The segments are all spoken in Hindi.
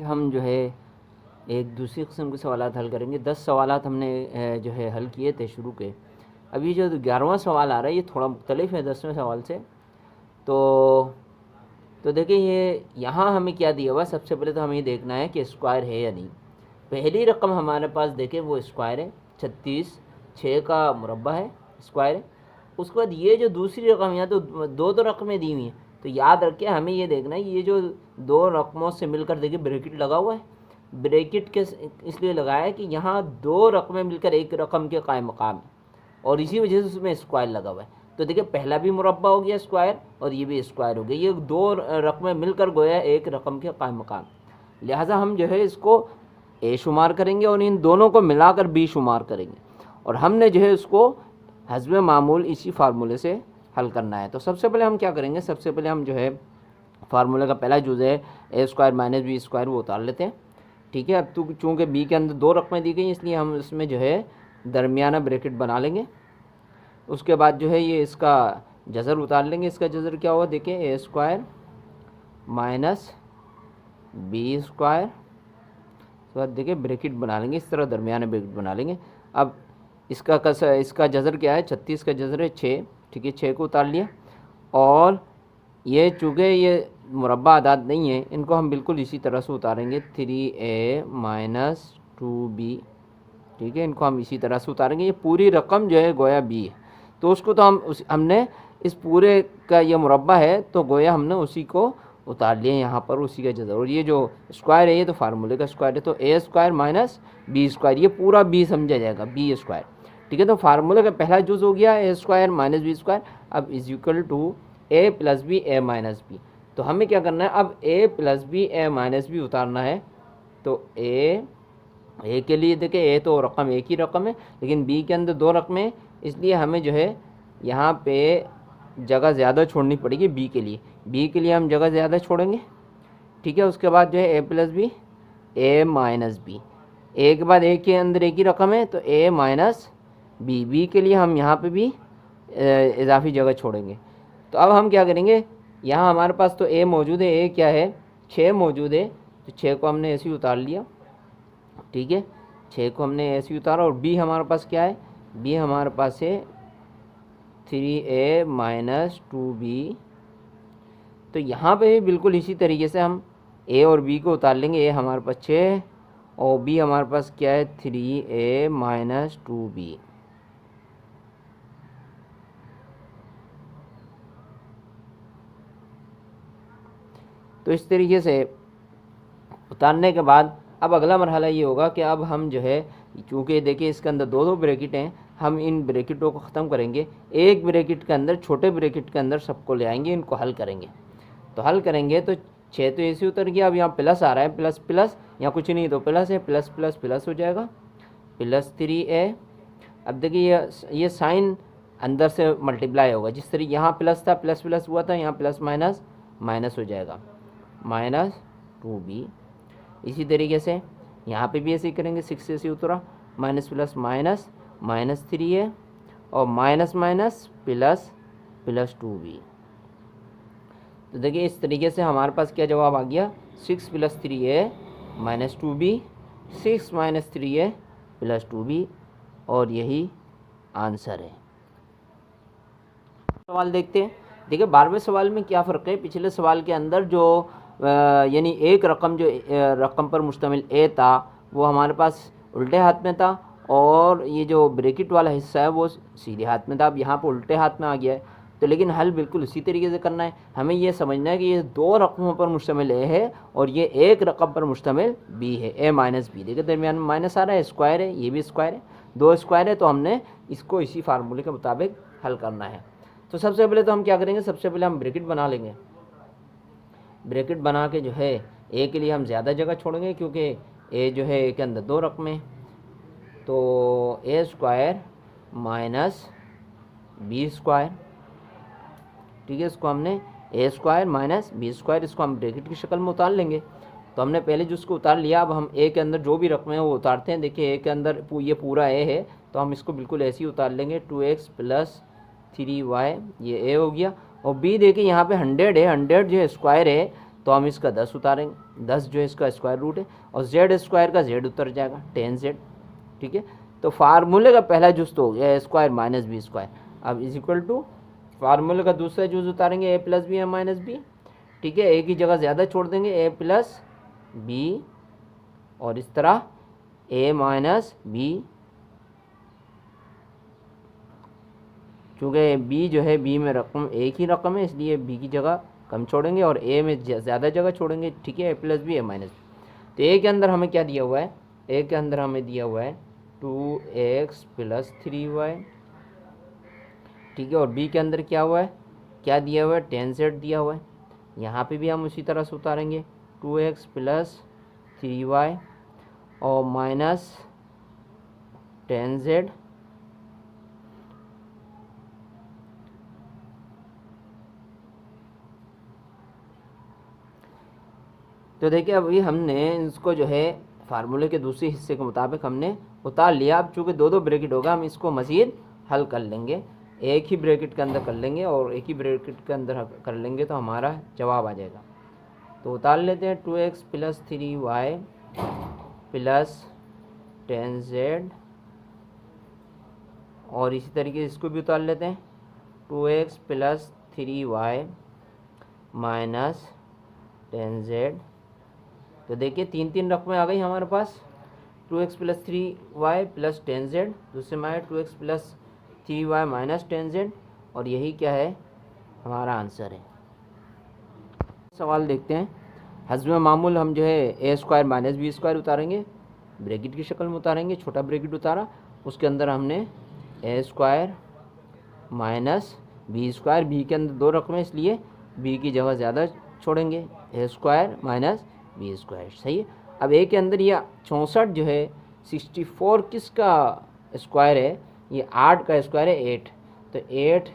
हम जो है एक दूसरी किस्म के सवालात हल करेंगे। 10 सवालात हमने जो है हल किए थे शुरू के। अभी जो 11वां सवाल आ रहा है ये थोड़ा मुख्तलिफ है 10वें सवाल से। तो देखिए ये यहाँ हमें क्या दिया हुआ। सबसे पहले तो हमें ये देखना है कि स्क्वायर है या नहीं। पहली रकम हमारे पास देखें वो स्क्वायर है, 36 6 का मुरब्बा है, स्क्वायर है। उसके बाद ये जो दूसरी रकम, यहाँ तो दो रकमें दी हुई हैं, तो याद रखिए हमें ये देखना है ये जो दो रकमों से मिलकर देखिए ब्रैकेट लगा हुआ है। ब्रैकेट के इसलिए लगाया है कि यहाँ दो रकमें मिलकर एक रकम के कायम मकाम है और इसी वजह से उसमें स्क्वायर लगा हुआ है। तो देखिए पहला भी मुरब्बा हो गया स्क्वायर और ये भी स्क्वायर हो गया। ये दो रकमें मिलकर गोया एक रकम के कायम मकाम। लिहाजा हम जो है इसको ए शुमार करेंगे और इन दोनों को मिलाकर बी शुमार करेंगे और हमने जो है उसको हस्बे मामूल इसी फार्मूले से हल करना है। तो सबसे पहले हम क्या करेंगे, सबसे पहले हम जो है फार्मूले का पहला जुज़ है A square minus B square वो उतार लेते हैं। ठीक है, अब तो चूँकि बी के अंदर दो रकमें दी गई इसलिए हम इसमें जो है दरमियाना ब्रैकेट बना लेंगे। उसके बाद जो है ये इसका जज़र उतार लेंगे। इसका जज़र क्या होगा देखिए, ए स्क्वायर माइनस बी स्क्वायर। उसके बाद देखिए ब्रैकेट बना लेंगे, इस तरह दरमियाना ब्रैकेट बना लेंगे। अब इसका जज़र क्या है, 36 का जज़र है 6। ठीक है, 6 को उतार लिया और ये चूँकि ये मुरब्बा आदाद नहीं है इनको हम बिल्कुल इसी तरह से उतारेंगे, 3a माइनस 2b। ठीक है, इनको हम इसी तरह से उतारेंगे। ये पूरी रकम जो है गोया b है तो उसको तो हमने इस पूरे का ये मुरब्बा है तो गोया हमने उसी को उतार लिया यहाँ पर, उसी का जज़र। और ये जो स्क्वायर है ये तो फार्मूले का स्क्वायर है, तो A square minus B square, ये पूरा बी समझा जाएगा, बी स्क्वायर। ठीक है, तो फार्मूले का पहला जुज़ हो गया A square minus B square. अब is equal to A plus B A minus B. तो हमें क्या करना है, अब A plus B A minus B उतारना है। तो ए के लिए देखिए ए तो रकम एक ही रकम है लेकिन बी के अंदर दो रकमें, इसलिए हमें जो है यहाँ पे जगह ज़्यादा छोड़नी पड़ेगी बी के लिए। बी के लिए हम जगह ज़्यादा छोड़ेंगे। ठीक है, उसके बाद जो है ए plus B A minus B. ए के बाद ए के अंदर एक ही रकम है तो ए माइनस बी। बी के लिए हम यहाँ पे भी इजाफी जगह छोड़ेंगे। तो अब हम क्या करेंगे, यहाँ हमारे पास तो ए मौजूद है, ए क्या है 6 मौजूद है, तो 6 को हमने ऐसे ही उतार लिया। ठीक है, 6 को हमने ऐसे ही उतारा। और बी हमारे पास क्या है, बी हमारे पास है 3a माइनस 2b। तो यहाँ पे भी बिल्कुल इसी तरीके से हम ए और बी को उतार लेंगे। ए हमारे पास 6 और बी हमारे पास क्या है 3a माइनस 2b। तो इस तरीके से उतारने के बाद अब अगला मरहला ये होगा कि अब हम जो है, चूँकि देखिए इसके अंदर दो ब्रैकेट हैं, हम इन ब्रैकेटों को ख़त्म करेंगे। एक ब्रैकेट के अंदर, छोटे ब्रैकेट के अंदर सबको ले आएंगे, इनको हल करेंगे। तो हल करेंगे तो 6 तो ऐसे उतर गया। अब यहाँ प्लस आ रहा है, प्लस प्लस यहाँ कुछ नहीं तो प्लस है, प्लस प्लस प्लस हो जाएगा, प्लस 3a। अब देखिए ये साइन अंदर से मल्टीप्लाई होगा, जिस तरह यहाँ प्लस था प्लस प्लस हुआ था, यहाँ प्लस माइनस माइनस हो जाएगा, माइनस 2b। इसी तरीके से यहाँ पे भी ऐसे ही करेंगे, 6 से ऐसे उतरा, minus plus minus minus 3a और minus minus plus plus 2b। तो देखिए इस तरीके से हमारे पास क्या जवाब आ गया, 6 plus 3a minus 2b, 6 minus 3a plus 2b, और यही आंसर है। सवाल देखते हैं। देखिए 12वें सवाल में क्या फ़र्क है, पिछले सवाल के अंदर जो यानी एक रकम जो रकम पर मुश्तमिल ए था वो हमारे पास उल्टे हाथ में था और ये जो ब्रैकेट वाला हिस्सा है वो सीधे हाथ में था। अब यहाँ पर उल्टे हाथ में आ गया है, तो लेकिन हल बिल्कुल इसी तरीके से करना है। हमें ये समझना है कि ये दो रकमों पर मुश्तमिल ए है और ये एक रकम पर मुश्तमिल बी है, ए माइनस बी। देखिए दरमियान में माइनस आ रहा है, स्क्वायर है, ये भी स्क्वायर है, दो स्क्वायर है, तो हमने इसको इसी फार्मूले के मुताबिक हल करना है। तो सबसे पहले तो हम क्या करेंगे, सबसे पहले हम ब्रैकेट बना लेंगे। ब्रैकेट बना के जो है ए के लिए हम ज़्यादा जगह छोड़ेंगे क्योंकि ए जो है ए के अंदर दो रकमें, तो A square minus B square. ठीक है, इसको हमने A square minus B square, इसको हम ब्रैकेट की शक्ल में उतार लेंगे। तो हमने पहले जो उसको उतार लिया, अब हम ए के अंदर जो भी रकमें हैं वो उतारते हैं। देखिए ए के अंदर ये पूरा ए है तो हम इसको बिल्कुल ऐसे ही उतार लेंगे, 2x प्लस 3y, ये ए हो गया। और बी देखिए यहाँ पे 100 है, 100 जो है स्क्वायर है तो हम इसका 10 उतारेंगे, 10 जो है इसका स्क्वायर रूट है, और जेड स्क्वायर का जेड उतर जाएगा 10z, ठीक है। तो फार्मूले का पहला जूस तो हो गया A square minus B square. अब इज इक्वल टू फार्मूले का दूसरा जूस उतारेंगे ए plus B, A minus B, ठीक है। ए की जगह ज़्यादा छोड़ देंगे, ए प्लस बी, और इस तरह ए माइनस बी, चूँकि बी जो है, बी में रकम एक ही रकम है इसलिए बी की जगह कम छोड़ेंगे और ए में ज़्यादा जगह छोड़ेंगे, ठीक है। ए plus B, A minus B. तो ए के अंदर हमें क्या दिया हुआ है, ए के अंदर हमें दिया हुआ है 2x प्लस 3y, ठीक है। और बी के अंदर क्या हुआ है, क्या दिया हुआ है, 10z दिया हुआ है। यहाँ पे भी हम उसी तरह से उतारेंगे 2x प्लस 3y और माइनस 10z, तो देखिए अभी हमने इसको जो है फार्मूले के दूसरे हिस्से के मुताबिक हमने उतार लिया। अब चूँकि दो दो ब्रैकेट होगा, हम इसको मज़ीद हल कर लेंगे, एक ही ब्रैकेट के अंदर कर लेंगे और एक ही ब्रैकेट के अंदर कर लेंगे तो हमारा जवाब आ जाएगा। तो उतार लेते हैं 2x plus 3y plus 10z, और इसी तरीके से इसको भी उतार लेते हैं 2x plus 3y minus 10z। तो देखिए तीन तीन रकमें आ गई हमारे पास, 2x plus 3y plus 10z, दूसरे में आया 2x plus 3y minus 10z, और यही क्या है, हमारा आंसर है। सवाल देखते हैं। हज़्म मामूल हम जो है A square minus B square उतारेंगे, ब्रैकेट की शक्ल में उतारेंगे, छोटा ब्रैकेट उतारा, उसके अंदर हमने A square minus B square, B के अंदर दो रकमें इसलिए बी की जगह ज़्यादा छोड़ेंगे, ए स्क्वायर माइनस बी स्क्वायर, सही है। अब ए के अंदर यह 64 जो है 64 किसका स्क्वायर है, ये 8 का स्क्वायर है 8, तो 8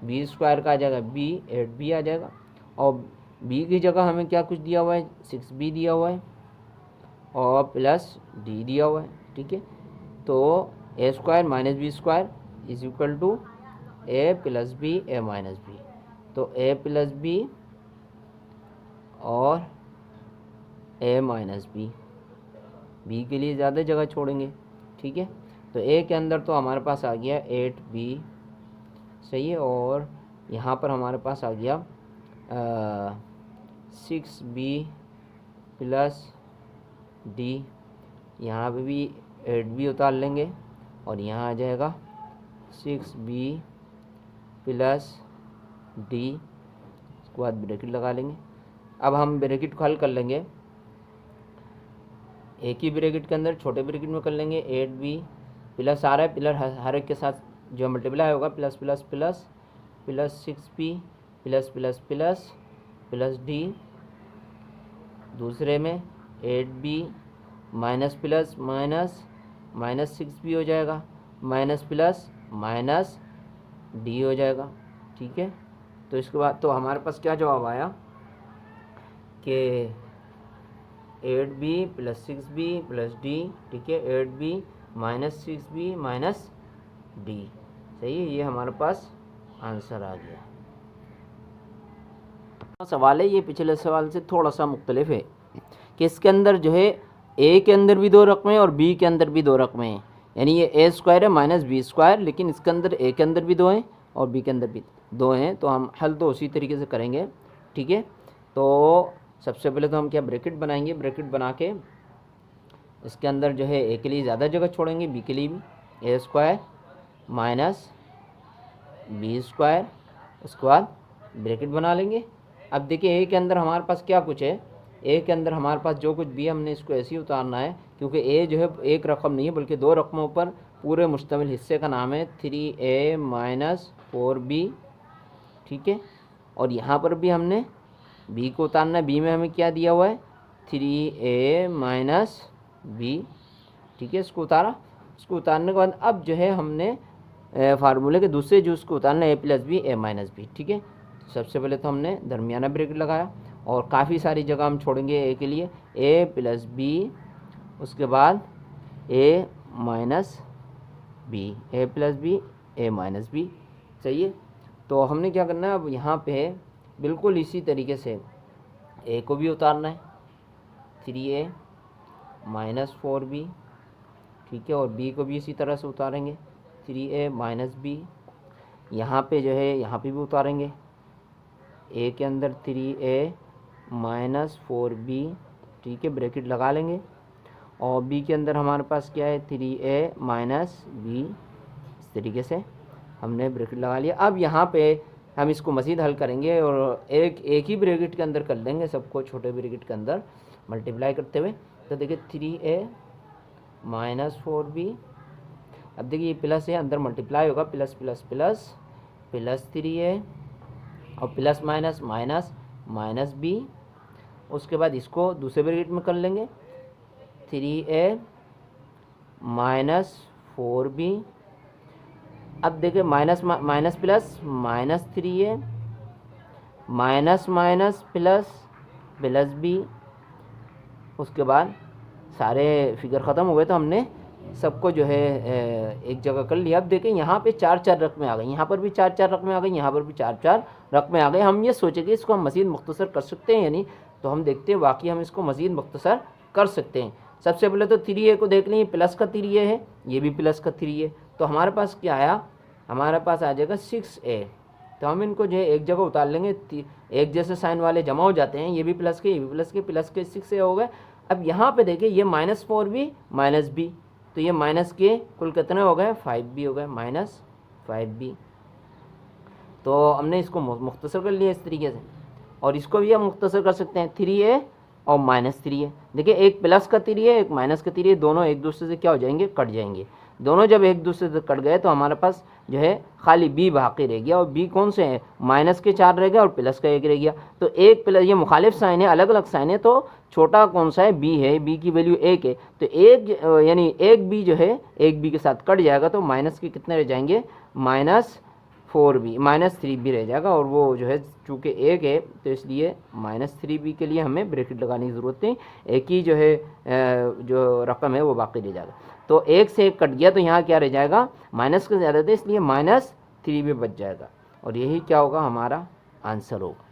बी स्क्वायर का आ जाएगा बी, 8b आ जाएगा, और बी की जगह हमें क्या कुछ दिया हुआ है, 6b दिया हुआ है और प्लस डी दिया हुआ है, ठीक है। तो A square minus B square is equal to A plus B, A minus B, तो ए प्लस बी और ए माइनस बी, बी के लिए ज़्यादा जगह छोड़ेंगे, ठीक है। तो ए के अंदर तो हमारे पास आ गया 8b, सही है, और यहाँ पर हमारे पास आ गया 6b प्लस डी, यहाँ पे भी 8b उतार लेंगे और यहाँ आ जाएगा 6b प्लस डी, उसके बाद ब्रैकेट लगा लेंगे। अब हम ब्रैकेट को हल कर लेंगे, एक ही ब्रैकेट के अंदर छोटे ब्रैकेट में कर लेंगे 8b प्लस आ रहा है, पिलर हर एक के साथ जो मल्टीप्लाई होगा plus plus plus plus 6b plus plus plus plus D, दूसरे में 8b minus plus minus minus 6b हो जाएगा, माइनस प्लस माइनस डी हो जाएगा, ठीक है। तो इसके बाद तो हमारे पास क्या जवाब आया कि 8b plus 6b plus D, ठीक है, 8b minus 6b minus D, सही है, ये हमारे पास आंसर आ गया। सवाल है ये पिछले सवाल से थोड़ा सा मुख्तलिफ है कि इसके अंदर जो है ए के अंदर भी दो रकमें और बी के अंदर भी दो रकमें हैं, यानी ये ए स्क्वायर है माइनस बी स्क्वायर, लेकिन इसके अंदर ए के अंदर भी दो हैं और बी के अंदर भी दो हैं, तो हम हल तो उसी तरीके से करेंगे, ठीक है। तो सबसे पहले तो हम क्या ब्रैकेट बनाएंगे, ब्रैकेट बना के इसके अंदर जो है ए के लिए ज़्यादा जगह छोड़ेंगे, बी के लिए भी ए स्क्वायर माइनस बी स्क्वायर, उसके बाद ब्रैकेट बना लेंगे। अब देखिए ए के अंदर हमारे पास क्या कुछ है, ए के अंदर हमारे पास जो कुछ भी है हमने इसको ऐसे ही उतारना है, क्योंकि ए जो है एक रकम नहीं है बल्कि दो रकमों पर पूरे मुश्तमिल हिस्से का नाम है 3a माइनस 4b, ठीक है। और यहाँ पर भी हमने बी को उतारना है, बी में हमें क्या दिया हुआ है 3a माइनस बी, ठीक है, इसको उतारा। इसको उतारने के बाद अब जो है हमने फार्मूले के दूसरे जूस को उतारना है ए plus B, A minus B, ठीक है। सबसे पहले तो हमने दरमियाना ब्रैकेट लगाया और काफ़ी सारी जगह हम छोड़ेंगे ए के लिए, ए प्लस बी, उसके बाद ए minus B, A plus B, A minus B, सही है। तो हमने क्या करना है, अब यहाँ पे बिल्कुल इसी तरीके से ए को भी उतारना है, 3a माइनस 4b, ठीक है, और b को भी इसी तरह से उतारेंगे 3a माइनस b। यहाँ पे जो है यहाँ पे भी उतारेंगे, a के अंदर 3a माइनस 4b, ठीक है, ब्रैकेट लगा लेंगे, और b के अंदर हमारे पास क्या है 3a माइनस b। इस तरीके से हमने ब्रैकेट लगा लिया। अब यहाँ पे हम इसको मज़ीद हल करेंगे और एक ही ब्रैकेट के अंदर कर लेंगे सबको, छोटे ब्रैकेट के अंदर मल्टीप्लाई करते हुए। तो देखिए 3a माइनस 4b, अब देखिए ये प्लस है, अंदर मल्टीप्लाई होगा, plus plus plus plus 3a और plus minus minus minus b। उसके बाद इसको दूसरे ब्रैकेट में कर लेंगे 3a माइनस 4b। अब देखिए minus minus plus minus 3a minus minus plus plus b। उसके बाद सारे फिगर ख़त्म हो गए तो हमने सबको जो है एक जगह कर लिया। अब देखें यहाँ पे 4 रकमें आ गई, यहाँ पर भी 4 रकमें आ गई, यहाँ पर भी 4 रकमें आ गई। हम ये सोचेंगे इसको हम मज़ीद मुख्तसर कर सकते हैं या नहीं, तो हम देखते हैं वाकई हम इसको मज़ीद मुख्तसर कर सकते हैं। सबसे पहले तो 3a को देख लें, प्लस का 3a है, ये भी प्लस का 3 है, तो हमारे पास क्या आया, हमारे पास आ जाएगा 6a। तो हम इनको जो है एक जगह उतार लेंगे, एक जैसे साइन वाले जमा हो जाते हैं, ये भी प्लस के, ये भी प्लस के 6a हो गए। अब यहाँ पे देखिए ये माइनस 4b माइनस b, तो ये माइनस के कुल कितने हो गए 5b हो गए, माइनस 5b। तो हमने इसको मुख्तसर कर लिया इस तरीके से, और इसको भी हम मुख्तसर कर सकते हैं 3a और माइनस 3a। देखिए एक प्लस का 3a एक माइनस का 3a, दोनों एक दूसरे से क्या हो जाएंगे, कट जाएंगे। दोनों जब एक दूसरे से कट गए तो हमारे पास जो है खाली b बाकी रह गया, और b कौन से हैं, माइनस के 4 रह गया और प्लस का 1 रह गया। तो एक प्लस, ये मुखालिफ साइन है, अलग अलग साइन है, तो छोटा कौन सा है, b है, b की वैल्यू 1 है, तो एक यानी एक b जो है एक b के साथ कट जाएगा, तो माइनस के कितने रह जाएंगे, माइनस 4b माइनस 3b रह जाएगा, और वो जो है चूँकि 1 है तो इसलिए माइनस 3b के लिए हमें ब्रैकेट लगाने की ज़रूरत नहीं, एक ही जो है जो रकम है वो बाकी रह जाएगा। तो 1 से 1 कट गया तो यहाँ क्या रह जाएगा, माइनस का ज़्यादा था इसलिए माइनस 3b बच जाएगा, और यही क्या होगा, हमारा आंसर होगा।